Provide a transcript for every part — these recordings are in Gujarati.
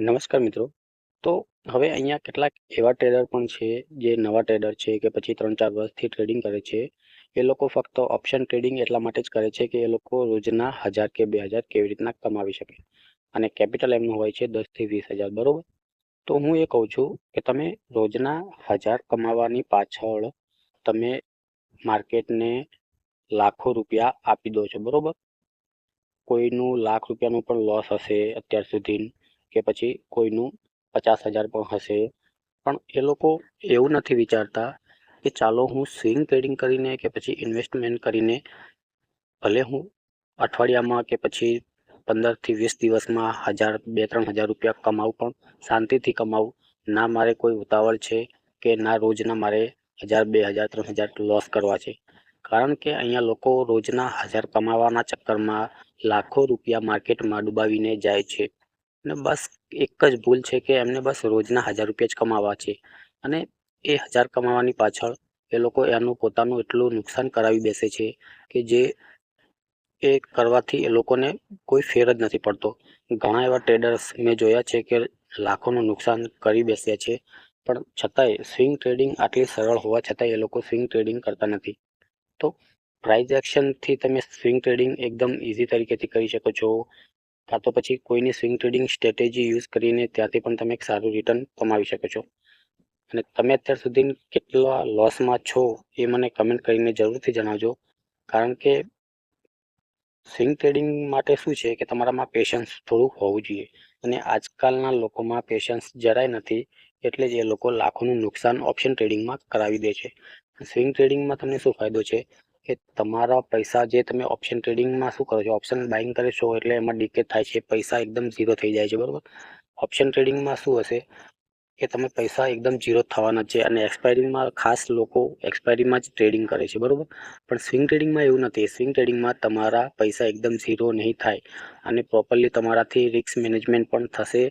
નમસ્કાર મિત્રો. તો હવે અહીંયા કેટલાક એવા ટ્રેડર પણ છે જે નવા ટ્રેડર છે કે પછી 3-4 વર્ષથી ટ્રેડિંગ કરે છે. એ લોકો ફક્ત ઓપ્શન ટ્રેડિંગ એટલા માટે જ કરે છે કે એ લોકો રોજના 1000 કે 2000 કેવી રીતના કમાવી શકે. અને કેપિટલ એમનું હોય છે 10 થી 20,000, બરોબર? તો હું એ કહું છું કે તમે રોજના 1000 કમાવાની પાછળ તમે માર્કેટને લાખો રૂપિયા આપી દો છો, બરોબર? કોઈનું લાખ રૂપિયાનું પણ લોસ હશે અત્યાર સુધી, કે પછી કોઈનું 50,000 પણ હશે. પણ એ લોકો એવું નથી વિચારતા કે ચાલો હું સ્વિંગ ટ્રેડિંગ કરીને કે પછી ઇન્વેસ્ટમેન્ટ કરીને ભલે હું અઠવાડિયામાં કે પછી 15 થી 20 દિવસમાં 1000 2-3 હજાર રૂપિયા કમાવું, પણ શાંતિથી કમાવું. ના મારે કોઈ ઉતાવળ છે કે ના રોજના મારે 1000 2000 3000 લોસ કરવા છે. કારણ કે અહીંયા લોકો રોજના 1000 કમાવાના ચક્કરમાં લાખો રૂપિયા માર્કેટમાં ડુબાવીને જાય છે. અને બસ એક જ ભૂલ છે કે એમને બસ રોજના 1000 રૂપિયા જ કમાવા છે. અને એ 1000 કમાવાની પાછળ એ લોકો એનું પોતાનું એટલું નુકસાન કરાવી બેસે છે કે જે એ કરવાથી એ લોકોને કોઈ ફેર જ નથી પડતો. ઘણા એવા ટ્રેડર્સ મેં જોયા છે કે લાખોનું નુકસાન કરી બેસ્યા છે, પણ છતાંય સ્વિંગ ટ્રેડિંગ આટલી સરળ હોવા છતાંય એ લોકો સ્વિંગ ટ્રેડિંગ કરતા નથી. તો પ્રાઇઝ એક્શનથી તમે સ્વિંગ ટ્રેડિંગ એકદમ ઇઝી તરીકેથી કરી શકો છો, કાં તો પછી કોઈની સ્વિંગ ટ્રેડિંગ સ્ટ્રેટેજી યુઝ કરીને ત્યાંથી પણ તમે એક સારું રિટર્ન કમાવી શકો છો. અને તમે અત્યાર સુધી કેટલા લોસમાં છો એ મને કમેન્ટ કરીને જરૂરથી જણાવજો. કારણ કે સ્વિંગ ટ્રેડિંગ માટે શું છે કે તમારામાં પેશન્સ થોડુંક હોવું જોઈએ. અને આજકાલના લોકોમાં પેશન્સ જરાય નથી, એટલે જ એ લોકો લાખોનું નુકસાન ઓપ્શન ટ્રેડિંગમાં કરાવી દે છે. સ્વિંગ ટ્રેડિંગમાં તમને શું ફાયદો છે કે તમારા પૈસા જે તમે ઓપ્શન ટ્રેડિંગમાં શું કરો છો, ઓપ્શન બાઇંગ કરે છો એટલે એમાં ડીકે થાય છે, પૈસા એકદમ ઝીરો થઈ જાય છે, બરોબર? ઓપ્શન ટ્રેડિંગમાં શું હશે કે તમે પૈસા એકદમ ઝીરો થવાના છે, અને એક્સપાયરીમાં ખાસ લોકો એક્સપાયરીમાં જ ટ્રેડિંગ કરે છે, બરોબર? પણ સ્વિંગ ટ્રેડિંગમાં એવું નથી. સ્વિંગ ટ્રેડિંગમાં તમારા પૈસા એકદમ ઝીરો નહીં થાય, અને પ્રોપરલી તમારાથી રિસ્ક મેનેજમેન્ટ પણ થશે,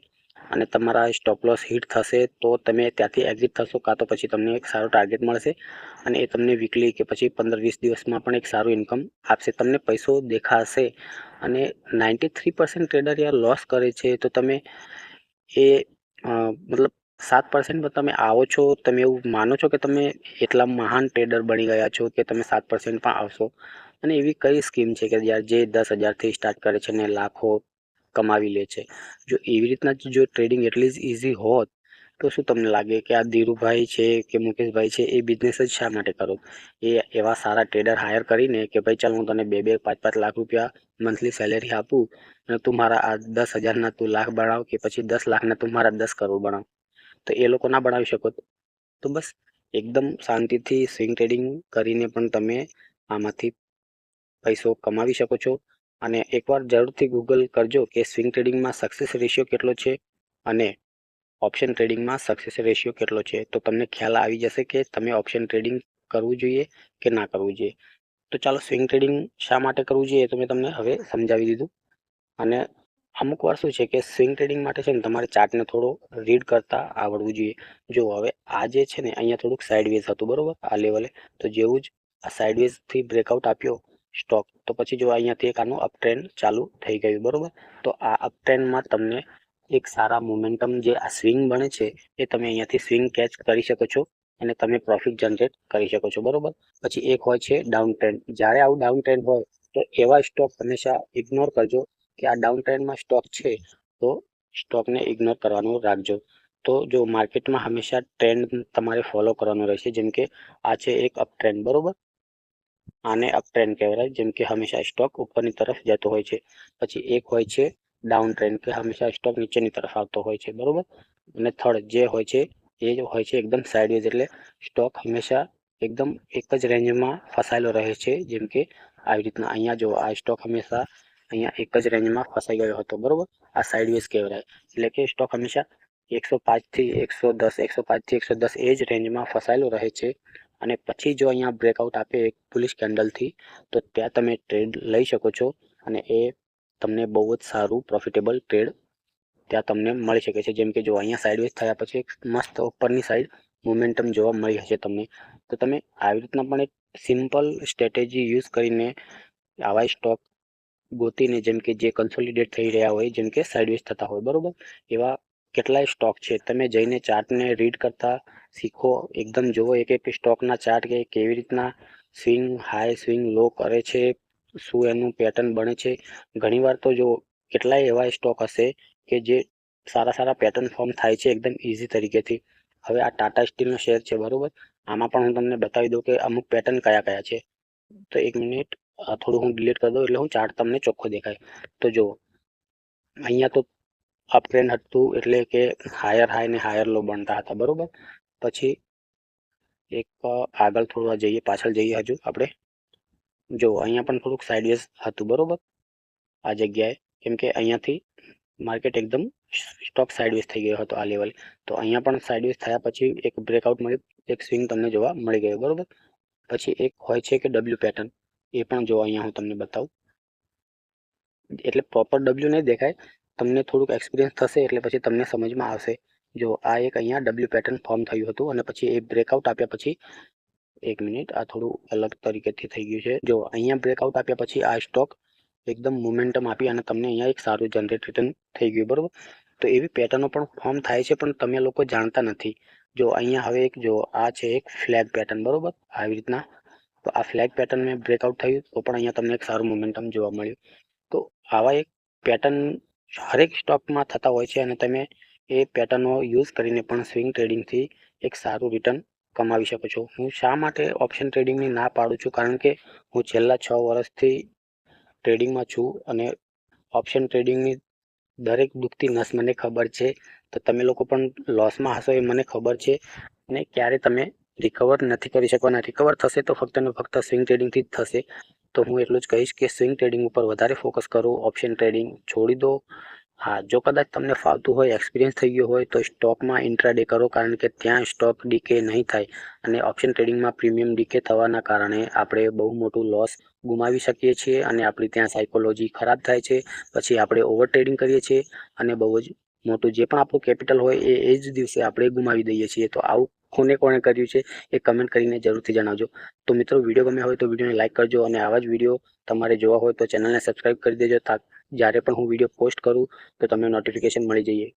અને તમારા સ્ટોપ લોસ હિટ થશે તો તમે ત્યાંથી એક્ઝિટ થશો, કાં તો પછી તમને એક સારો ટાર્ગેટ મળશે અને એ તમને વીકલી કે પછી 15-20 દિવસમાં પણ એક સારું ઇન્કમ આપશે. તમને પૈસો દેખાશે. અને 93% ટ્રેડર યાર લોસ કરે છે, તો તમે એ મતલબ 7% તમે આવો છો, તમે એવું માનો છો કે તમે એટલા મહાન ટ્રેડર બની ગયા છો કે તમે 7% પણ આવશો? અને એવી કઈ સ્કીમ છે કે યાર જે 10,000થી સ્ટાર્ટ કરે છે ને લાખો કમાવી લે છે? જો એવી રીતના જો ટ્રેડિંગ એટલી જ ઇઝી હોત તો શું તમને લાગે કે આ ધીરુભાઈ છે કે મુકેશભાઈ છે એ બિઝનેસ જ શા માટે કરો? એ એવા સારા ટ્રેડર હાયર કરીને કે ભાઈ ચાલ હું તને 2-2 5-5 લાખ રૂપિયા મંથલી સેલેરી આપું અને તું મારા આ 10,000ના તું લાખ બનાવ, કે પછી 10 લાખના તું મારા 10 કરોડ બનાવ. તો એ લોકો ના બનાવી શકો? તો બસ એકદમ શાંતિથી સ્વિંગ ટ્રેડિંગ કરીને પણ તમે આમાંથી પૈસો કમાવી શકો છો. અને એકવાર જરૂરથી ગૂગલ કરજો કે સ્વિંગ ટ્રેડિંગમાં સક્સેસ રેશિયો કેટલો છે અને ઓપ્શન ટ્રેડિંગમાં સક્સેસ રેશિયો કેટલો છે, તો તમને ખ્યાલ આવી જશે કે તમે ઓપ્શન ટ્રેડિંગ કરવું જોઈએ કે ના કરવું જોઈએ. તો ચાલો, સ્વિંગ ટ્રેડિંગ શા માટે કરવું જોઈએ તો મેં તમને હવે સમજાવી દીધું. અને અમુક વાર શું છે કે સ્વિંગ ટ્રેડિંગ માટે છે ને તમારે ચાર્ટને થોડો રીડ કરતા આવડવું જોઈએ. જો હવે આ જે છે ને અહીંયા થોડુંક સાઇડવેઝ હતું, બરોબર? આ લેવલે તો જેવું જ આ સાઇડવેઝથી બ્રેકઆઉટ આપ્યો સ્ટોક, તો પછી જો અહીંયાથી એક આનું અપ ટ્રેન્ડ ચાલુ થઈ ગયું, બરોબર? તો આ અપ ટ્રેન્ડમાં તમને એક સારા મોમેન્ટમ જે આ સ્વિંગ બને છે એ તમે અહીંયાથી સ્વિંગ કેચ કરી શકો છો અને તમે પ્રોફિટ જનરેટ કરી શકો છો, બરોબર? પછી એક હોય છે ડાઉન ટ્રેન્ડ. જ્યારે આવું ડાઉન ટ્રેન્ડ હોય તો એવા સ્ટોક હંમેશા ઇગ્નોર કરજો કે આ ડાઉન ટ્રેન્ડમાં સ્ટોક છે, તો સ્ટોકને ઇગ્નોર કરવાનું રાખજો. તો જો માર્કેટમાં હંમેશા ટ્રેન્ડ તમારે ફોલો કરવાનો રહેશે. જેમ કે આ છે એક અપ ટ્રેન્ડ, બરોબર? આને અપ ટ્રેન્ડ કહેવાય, જેમ કે હંમેશા સ્ટોક ઉપરની તરફ જતો હોય છે. પછી એક હોય છે ડાઉન ટ્રેન્ડ, કે હંમેશા સ્ટોક નીચેની તરફ આવતો હોય છે, બરોબર? અને થર્ડ જે હોય છે એ હોય છે એકદમ સાઇડવેઝ, એટલે સ્ટોક હંમેશા એકદમ એક જ રેન્જમાં ફસાયેલો રહે છે. જેમ કે આવી રીતના અહીંયા જો આ સ્ટોક હંમેશા અહીંયા એક જ રેન્જમાં ફસાઈ ગયો હતો, બરોબર? આ સાઇડવેઝ કહેવાય. એટલે કે સ્ટોક હંમેશા 105 થી 110, 105 થી 110 એ જ રેન્જમાં ફસાયેલો રહે છે. અને પછી જો અહીંયા બ્રેકઆઉટ આપે એક પુલિશ કેન્ડલથી, તો ત્યાં તમે ટ્રેડ લઈ શકો છો અને એ તમને બહુ જ સારું પ્રોફિટેબલ ટ્રેડ ત્યાં તમને મળી શકે છે. જેમ કે જો અહીંયા સાઇડવેઝ થયા પછી એક મસ્ત ઉપરની સાઈડ મોમેન્ટમ જોવા મળી હશે તમને. તો તમે આવી રીતના પણ એક સિમ્પલ સ્ટ્રેટેજી યુઝ કરીને આવા સ્ટોક ગોતીને, જેમ કે જે કન્સોલિડેટ થઈ રહ્યા હોય, જેમ કે સાઇડવેઝ થતા હોય, બરોબર? એવા કેટલાય સ્ટોક છે, તમે જઈને ચાર્ટને રીડ કરતા શીખો, એકદમ જુઓ એક એક સ્ટોકના ચાર્ટ કે કેવી રીતના સ્વિંગ હાઈ સ્વિંગ લો કરે છે, શું એનું પેટર્ન બને છે. ઘણીવાર તો જો કેટલાય એવા સ્ટોક હશે કે જે સારા પેટર્ન ફોર્મ થાય છે એકદમ ઇઝી તરીકેથી. હવે આ ટાટા સ્ટીલનો શેર છે બરોબર, આમાં પણ હું તમને બતાવી દઉં કે અમુક પેટર્ન કયા છે. તો એક મિનિટ થોડું હું ડિલીટ કરી દઉં એટલે હું ચાર્ટ તમને ચોખ્ખો દેખાય. તો જો અહીંયા તો અપ ટ્રેન્ડ હતું એટલે કે હાયર હાઈ ને હાયર લો બનતા હતા બરોબર. પછી એક આગળ થોડું જઈએ, પાછળ જઈએ હજુ આપણે. જો અહીંયા પણ થોડુંક સાઇડવેઝ હતું બરોબર આ જગ્યાએ, કેમ કે અહીંયાથી માર્કેટ એકદમ સ્ટોક સાઇડવેઝ થઈ ગયો હતો આ લેવલ. તો અહીંયા પણ સાઇડવેઝ થયા પછી એક બ્રેકઆઉટ મળ્યું, એક સ્વિંગ તમને જોવા મળી ગયો બરોબર. પછી એક હોય છે કે ડબલ્યુ પેટર્ન, એ પણ જો અહીંયા હું તમને બતાવું, એટલે પ્રોપર ડબલ્યુ નહીં દેખાય, તમને થોડુંક એક્સપિરિયન્સ થશે એટલે પછી તમને સમજમાં આવશે. જો આ એક અહીંયા ડબલ્યુ પેટર્ન ફોર્મ થયું હતું અને પછી એ બ્રેકઆઉટ આપ્યા પછી, એક મિનિટ આ થોડું અલગ તરીકેથી થઈ ગયું છે. જો અહીંયા બ્રેકઆઉટ આપ્યા પછી આ સ્ટોક એકદમ મોમેન્ટમ આપી અને તમને અહીંયા એક સારું જનરેટ રિટર્ન થઈ ગયું બરોબર. તો એવી પેટર્નો પણ ફોર્મ થાય છે પણ તમે લોકો જાણતા નથી. જો અહીંયા હવે એક જો આ છે એક ફ્લેગ પેટર્ન બરોબર આવી રીતના. તો આ ફ્લેગ પેટર્ન મેં બ્રેકઆઉટ થયું તો પણ અહીંયા તમને એક સારું મોમેન્ટમ જોવા મળ્યું. તો આવા એક પેટર્ન હરેક સ્ટોકમાં થતા હોય છે અને તમે એ પેટર્નનો યુઝ કરીને પણ સ્વિંગ ટ્રેડિંગથી એક સારું રિટર્ન કમાવી શકો છો. હું શા માટે ઓપ્શન ટ્રેડિંગની ના પાડું છું, કારણ કે હું છેલ્લા 6 વર્ષથી ટ્રેડિંગમાં છું અને ઓપ્શન ટ્રેડિંગની દરેક દુખતી નસ મને ખબર છે. તો તમે લોકો પણ લોસમાં હશો એ મને ખબર છે અને ક્યારે તમે રિકવર નથી કરી શકવાના. રિકવર થશે તો ફક્ત ને ફક્ત સ્વિંગ ટ્રેડિંગથી જ થશે. તો હું એટલું જ કહીશ કે સ્વિંગ ટ્રેડિંગ ઉપર વધારે ફોકસ કરો, ઓપ્શન ટ્રેડિંગ છોડી દો. હા, જો કદાચ તમને ફાવતું હોય, એક્સપિરિયન્સ થઈ ગયો હોય તો સ્ટોકમાં ઇન્ટ્રાડે કરો, કારણ કે ત્યાં સ્ટોક ડીકે નહીં થાય અને ઓપ્શન ટ્રેડિંગમાં પ્રીમિયમ ડીકે થવાના કારણે આપણે બહુ મોટું લોસ ગુમાવી શકીએ છીએ અને આપણી ત્યાં સાયકોલોજી ખરાબ થાય છે. પછી આપણે ઓવર ટ્રેડિંગ કરીએ છીએ અને બહુ જ મોટું જે પણ આપણું કેપિટલ હોય એ જ દિવસે આપણે ગુમાવી દઈએ છીએ. તો આવું કોને કર્યું છે એ કમેન્ટ કરીને જરૂરથી જણાવજો. તો મિત્રો, વિડીયો ગમ્યો હોય તો વિડીયોને લાઇક કરજો અને આવા જ વિડીયો તમારે જોવા હોય તો ચેનલને સબસ્ક્રાઇબ કરી દેજો, જ્યારે પણ હું વિડીયો પોસ્ટ કરું તો તમને નોટિફિકેશન મળી જઈએ.